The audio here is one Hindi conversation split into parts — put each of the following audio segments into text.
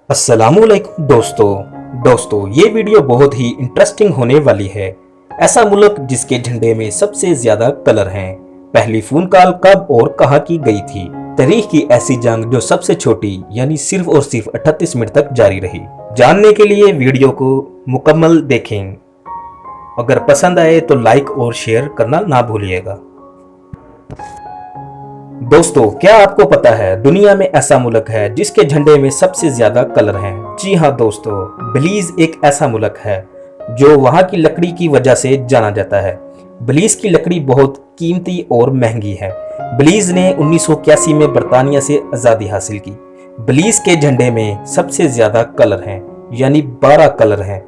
अस्सलामुअलैकुम दोस्तों ये वीडियो बहुत ही इंटरेस्टिंग होने वाली है। ऐसा मुल्क जिसके झंडे में सबसे ज्यादा कलर हैं। पहली फोन कॉल कब और कहां की गई थी। तारीख की ऐसी जंग जो सबसे छोटी यानी सिर्फ और सिर्फ 38 मिनट तक जारी रही। जानने के लिए वीडियो को मुकम्मल देखें। अगर पसंद आए तो लाइक और शेयर करना ना भूलिएगा। दोस्तों, क्या आपको पता है दुनिया में ऐसा मुल्क है जिसके झंडे में सबसे ज्यादा कलर हैं? जी हाँ दोस्तों, बेलीज एक ऐसा मुल्क है जो वहाँ की लकड़ी की वजह से जाना जाता है। बेलीज की लकड़ी बहुत कीमती और महंगी है। बेलीज ने 1981 में बरतानिया से आज़ादी हासिल की। बेलीज के झंडे में सबसे ज्यादा कलर हैं, यानी 12 कलर हैं।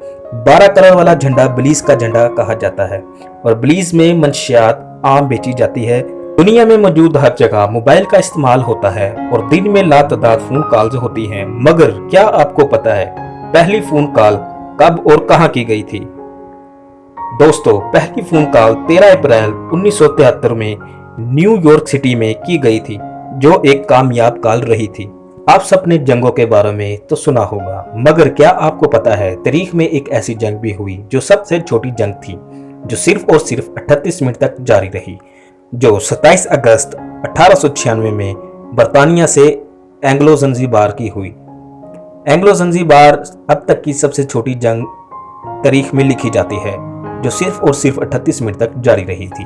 12 कलर वाला झंडा बेलीज का झंडा कहा जाता है और बेलीज में मंशियात आम बेची जाती है। दुनिया में मौजूद हर जगह मोबाइल का इस्तेमाल होता है और दिन में लातादाद फोन कॉल्स होती हैं। मगर क्या आपको पता है पहली फोन कॉल कब और कहां की गई थी? दोस्तों, पहली फोन कॉल 13 अप्रैल 1973 में न्यूयॉर्क सिटी में की गई थी, जो एक कामयाब कॉल रही थी। आप सबने जंगों के बारे में तो सुना होगा, मगर क्या आपको पता है तारीख में एक ऐसी जंग भी हुई जो सबसे छोटी जंग थी, जो सिर्फ और सिर्फ 38 मिनट तक जारी रही, जो 27 अगस्त 1896 में बरतानिया से एंग्लो ज़ंजीबार की हुई। एंग्लो ज़ंजीबार अब तक की सबसे छोटी जंग तारीख में लिखी जाती है, जो सिर्फ और सिर्फ 38 मिनट तक जारी रही थी।